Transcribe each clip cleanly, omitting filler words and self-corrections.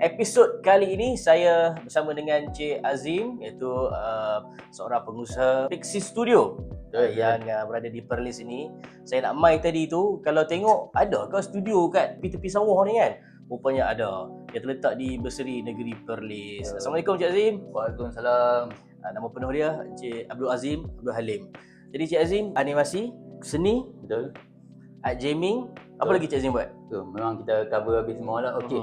episod kali ini saya bersama dengan Cik Azim, iaitu seorang pengusaha Pixie Studio yang berada di Perlis ini. Saya nak mai tadi tu, kalau tengok ada ke studio kat tepi-tepi sawah ni kan? Rupanya ada. Dia terletak di Berseri Negeri Perlis. Assalamualaikum Cik Azim. Waalaikumsalam. Nama penuh dia Cik Abdul Azim Abdul Halim. Jadi Cik Azim, animasi, seni, Betul. art gaming, apa lagi Cik Azim buat? Betul. Memang kita cover habis semua lah. Okey.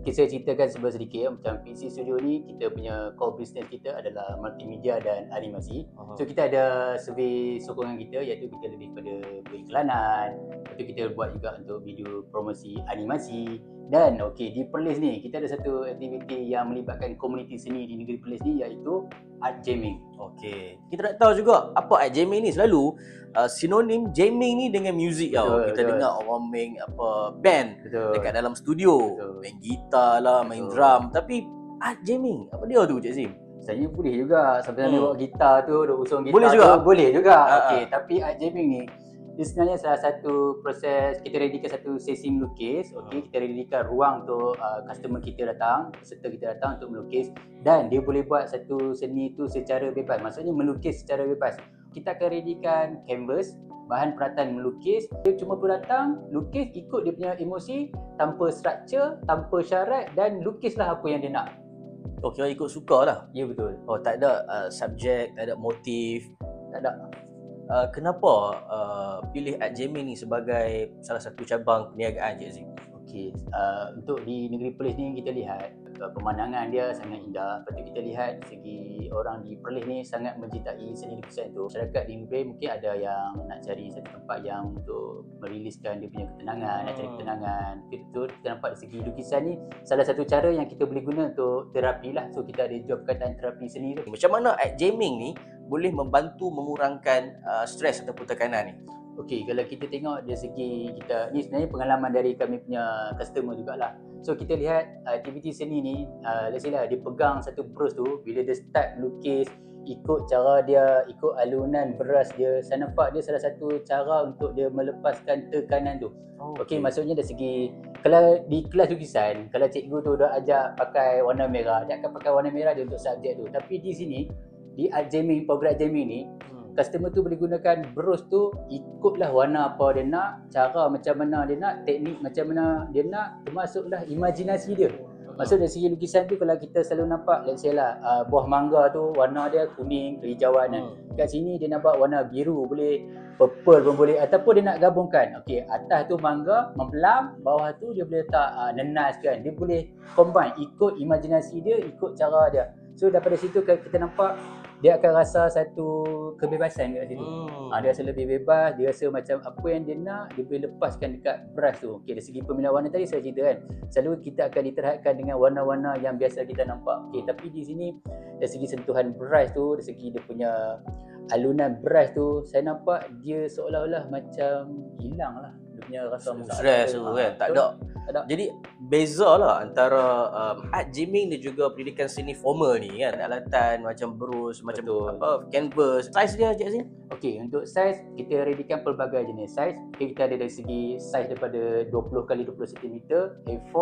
Saya ceritakan sedikit macam PC Studio ni, kita punya core business kita adalah multimedia dan animasi. So kita ada survey sokongan kita, iaitu kita lebih pada periklanan. Lepas tu kita buat juga untuk video promosi animasi. Dan di Perlis ni kita ada satu aktiviti yang melibatkan komuniti seni di negeri Perlis ni, iaitu art jamming. Okey. Kita nak tahu juga apa art jamming ni. Selalu sinonim jamming ni dengan muzik tau. Kita dengar orang main band dekat dalam studio. Main gitar lah, main drum. Tapi art jamming, apa dia tu Cik Zim? Sebenarnya boleh juga. Sambil bawa gitar tu, duk usung gitar boleh juga? Boleh juga. Tapi art jamming ni, dia sebenarnya salah satu proses. Kita readykan satu sesi melukis. Kita readykan ruang untuk customer kita datang, peserta kita datang untuk melukis. Dan dia boleh buat satu seni tu secara bebas. Maksudnya melukis secara bebas. Kita akan readykan canvas, bahan peralatan melukis. Dia cuma perlu datang, lukis ikut dia punya emosi, tanpa structure, tanpa syarat, dan lukislah apa yang dia nak. Kira ikut suka lah. Ya, betul. Tak ada subjek, tak ada motif. Tak ada. Kenapa pilih art jamming ni sebagai salah satu cabang perniagaan Cik Azim? Untuk di negeri Perlis ni kita lihat pemandangan dia sangat indah. Lepas tu kita lihat segi orang di Perlis ni sangat mencintai seni lukisan tu. Masyarakat di negeri mungkin ada yang nak cari satu tempat yang untuk meriliskan dia punya ketenangan, nak cari ketenangan. Betul, kita nampak dari segi lukisan ni salah satu cara yang kita boleh guna untuk terapi lah. So kita ada job perkataan terapi seni tu. Macam mana art jamming ni boleh membantu mengurangkan stres ataupun tekanan ni? Kalau kita tengok dari segi kita, ni sebenarnya pengalaman dari kami punya customer jugalah. So kita lihat aktiviti seni ni, let's say lah dia pegang satu brush tu, bila dia start lukis, ikut cara dia, ikut alunan beras dia, saya nampak dia salah satu cara untuk dia melepaskan tekanan tu. Maksudnya dari segi, kalau di kelas lukisan, kalau cikgu tu dah ajak pakai warna merah, dia akan pakai warna merah dia untuk subjek tu. Tapi di sini, di art jamming, program art jamming ni, customer tu boleh gunakan brush tu ikutlah warna apa dia nak, cara macam mana dia nak, teknik macam mana dia nak, termasuklah imajinasi dia. Maksud dari segi lukisan tu, kalau kita selalu nampak, let's say lah buah mangga tu warna dia kuning, kehijauan kan. Kat sini dia nampak warna biru, boleh purple pun boleh, ataupun dia nak gabungkan. Atas tu mangga membelam, bawah tu dia boleh letak nenas kan. Dia boleh combine ikut imajinasi dia, ikut cara dia. So daripada situ kita nampak dia akan rasa satu kebebasan kat situ. Dia rasa lebih bebas, dia rasa macam apa yang dia nak, dia boleh lepaskan dekat brush tu. Dari segi pemilihan warna tadi saya cerita kan, selalu kita akan diterhadkan dengan warna-warna yang biasa kita nampak. Tapi di sini dari segi sentuhan brush tu, dari segi dia punya alunan brush tu, saya nampak dia seolah-olah macam hilang lah dia punya rasa stres tu kan. Tak ada. Jadi beza lah antara art jamming dan juga pendidikan seni formal ni kan. Alatan macam brush, macam canvas. Saiz dia Cik Azim? Untuk saiz kita readykan pelbagai jenis saiz. Kita ada dari segi saiz daripada 20x20 cm, A4,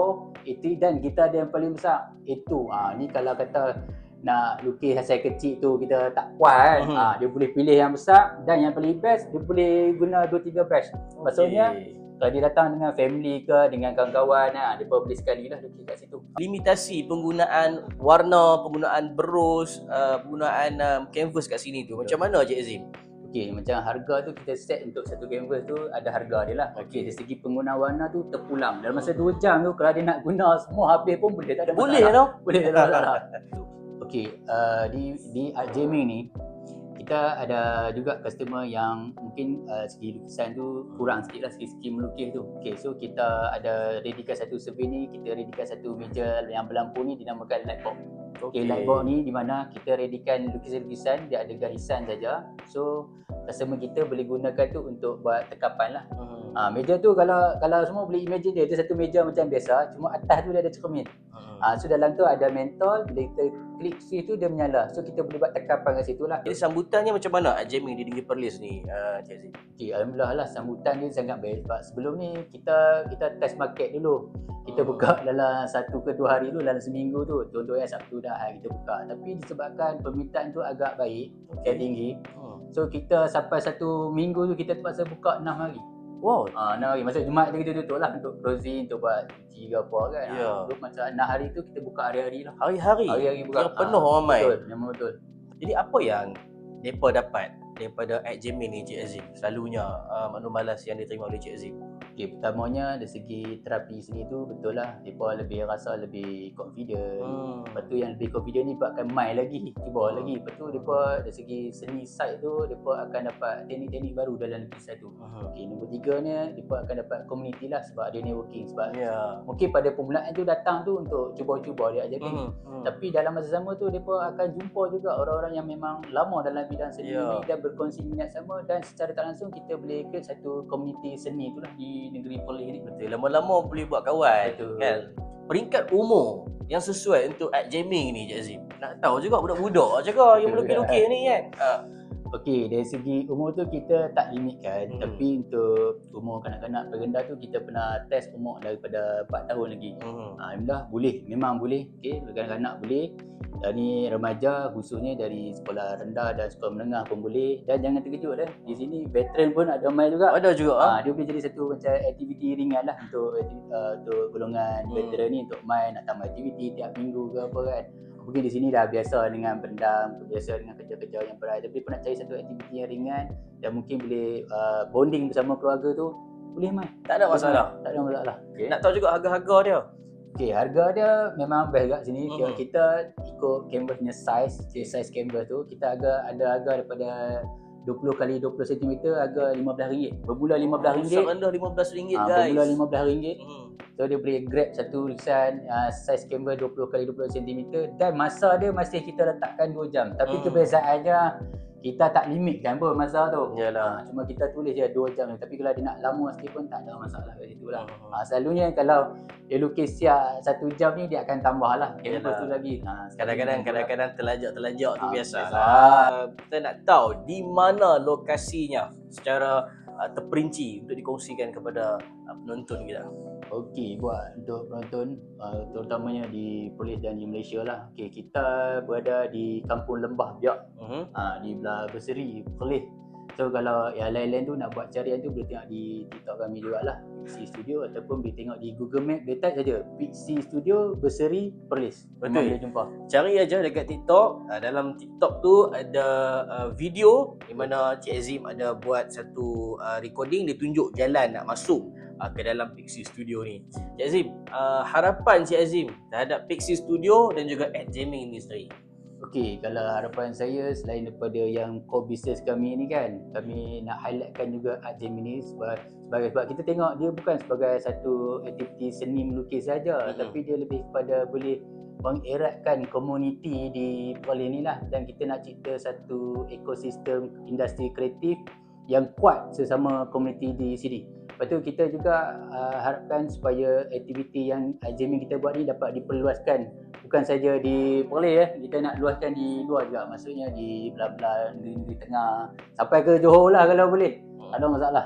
A3, dan kita ada yang paling besar A2. Ni kalau kata nak lukis saiz kecil tu kita tak puas kan. Dia boleh pilih yang besar, dan yang paling best dia boleh guna 2-3 brush. Maksudnya kalau dia datang dengan family ke, dengan kawan-kawan, dia boleh sekali lah lukis kat situ. Limitasi penggunaan warna, penggunaan brush, penggunaan canvas kat sini tu, macam mana Cik Azim? Macam harga tu kita set untuk satu canvas tu ada harga dia lah. Dari segi penggunaan warna tu terpulang. Dalam masa 2 jam tu, kalau dia nak guna semua habis pun boleh, tak ada masalah. Boleh tau? Boleh, tak ada masalah. Di art jamming ni, kita ada juga customer yang mungkin segi lukisan tu kurang sikit lah, segi melukis tu. So kita ada readykan satu survey ni, kita readykan satu meja yang berlampu ni dinamakan lightbox. Lightbox ni di mana kita readykan lukisan-lukisan, dia ada garisan saja. So customer kita boleh gunakan tu untuk buat tekapan lah. Meja tu kalau semua boleh imagine dia satu meja macam biasa, cuma atas tu dia ada cermin. So dalam tu ada mentol, bila kita klik switch tu dia menyala. So kita boleh buat tekapan kat situ lah. Jadi sambutannya macam mana Art Jamming di Negeri Perlis ni, Cik Azim? Okay, alhamdulillah lah sambutan dia sangat baik sebab sebelum ni kita test market dulu. Kita buka dalam 1 ke 2 hari tu, dalam seminggu tu. Contohnya Sabtu dah kita buka. Tapi disebabkan permintaan tu agak baik, tinggi. So kita sampai 1 minggu tu kita terpaksa buka 6 hari. Wow. 6 hari. Maksud Jumaat tu kita tutup lah untuk closing, untuk buat cuci ke apa kan. So macam 6 hari tu kita buka hari-hari lah. Hari-hari buka. Yang penuh orang main. Betul, memang betul. Jadi apa yang mereka dapat daripada Art Jamming ni, Cik Azim? Selalunya maklum balas yang diterima oleh Cik Azim. Okay, pertamanya dari segi terapi seni tu betul lah, mereka lebih rasa lebih confident. Lepas tu yang lebih confident ni mereka akan main lagi, cuba lagi. Lepas tu mereka dari segi seni side tu mereka akan dapat teknik-teknik baru dalam lukisan tu. Okay, nombor 3 ni mereka akan dapat community lah sebab dia networking. Sebab mungkin pada permulaan tu datang tu untuk cuba-cuba dia ajar ni. Tapi dalam masa sama tu mereka akan jumpa juga orang-orang yang memang lama dalam bidang seni ni dan berkongsi minat sama, dan secara tak langsung kita boleh create satu community seni tu lah di negeri Perlis ni. Betul, lama-lama boleh buat kawan. Betul. Kan? Peringkat umur yang sesuai untuk Art Jamming ni, Cik Azim. Nak tahu juga budak-budak cakap yang melukis-lukis ni kan. Okey, dari segi umur tu kita tak limitkan, tapi untuk umur kanak-kanak terendah tu kita pernah test umur daripada 4 tahun lagi. Alhamdulillah boleh, memang boleh. Okey, kanak-kanak boleh. Dan ni remaja khususnya dari sekolah rendah dan sekolah menengah pun boleh. Dan jangan terkejut di sini veteran pun ada main juga. Ada juga. Dia boleh jadi satu macam aktiviti ringan lah untuk golongan veteran ni, untuk main nak tambah aktiviti tiap minggu ke apa kan. Mungkin di sini dah biasa dengan bendam, biasa dengan kerja-kerja yang berat, tapi pun nak cari satu aktiviti yang ringan dan mungkin boleh bonding bersama keluarga tu, boleh main. Tak ada masalah. Tak ada masalah. Okay. Nak tahu juga harga-harga dia. Okey, harga dia memang best kat sini. Kita ikut canvas punya size canvas tu, kita ada harga daripada 20 x 20 cm, harga RM15. Bermula RM15. Serendah RM15 guys. Bermula RM15. So dia boleh grab satu lukisan size canvas 20 x 20 cm dan masa dia masih kita letakkan 2 jam. Tapi kebiasaannya kita tak limitkan pun masa tu. Cuma kita tulis je 2 jam. Tapi kalau dia nak lama sikit pun tak ada masalah kat situ lah. Selalunya kalau dia lukis siap 1 jam ni dia akan tambah lah canvas tu lagi. Kadang-kadang terlajak tu biasa. Kita nak tahu di mana lokasinya secara terperinci untuk dikongsikan kepada penonton kita. Okey, buat untuk penonton terutamanya di Perlis dan di Malaysia lah. Okey, kita berada di Kampung Lembah Biak, di belah Berseri, Perlis. So kalau yang lain-lain tu nak buat carian tu boleh tengok di TikTok kami jugalah, Pixie Studio, ataupun boleh tengok di Google Map, boleh type saja Pixie Studio Berseri Perlis. Betul. Boleh jumpa. Cari aja dekat TikTok. Dalam TikTok tu ada video di mana Cik Azim ada buat satu recording, dia tunjuk jalan nak masuk ke dalam Pixie Studio ni. Cik Azim, harapan Cik Azim terhadap Pixie Studio dan juga Art Jamming ni sendiri. Okey, kalau harapan saya selain daripada yang core business kami ni kan, kami nak highlightkan juga Art Jamming ni sebab kita tengok dia bukan sebagai satu aktiviti seni melukis saja, tapi dia lebih kepada boleh mengeratkan komuniti di Perlis ni lah, dan kita nak cipta satu ekosistem industri kreatif yang kuat sesama komuniti di sini. Lepas tu kita juga harapkan supaya aktiviti yang Art Jamming kita buat ni dapat diperluaskan, bukan saja di Perlis kita nak luaskan di luar juga, maksudnya di belah-belah negeri-negeri tengah sampai ke Johor lah kalau boleh. Tak ada masalah.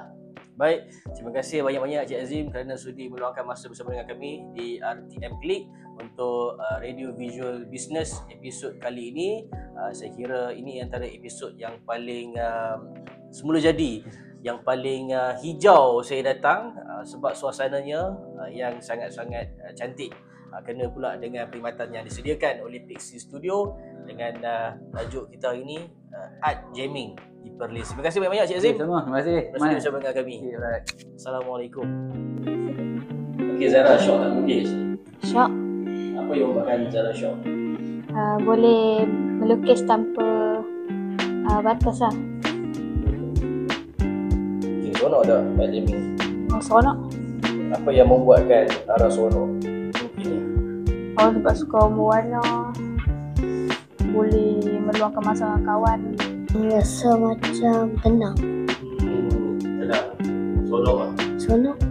Baik, terima kasih banyak-banyak Cik Azim kerana sudi meluangkan masa bersama dengan kami di RTM Click untuk Radio Visual Business episod kali ini. Saya kira ini antara episod yang paling semula jadi, yang paling hijau saya datang sebab suasananya yang sangat-sangat cantik. Kena pula dengan perkhidmatan yang disediakan oleh Pixie Studio dengan tajuk kita hari ini Art Jamming di Perlis. Terima kasih banyak-banyak Cik Azim. Terima kasih. Terima kasih bersama dengan kami. Okay, right. Assalamualaikum. Okey Zara, syok tak melukis? Syok. Apa yang membuatkan Zara syok? Boleh melukis tanpa batas lah. Okay, seronok tak Art Jamming? Seronok. Apa yang membuatkan Zara seronok? Sebab suka berwarna, boleh meluangkan masa dengan kawan. Rasa macam tenang. Tenang. Seronok lah. Seronok.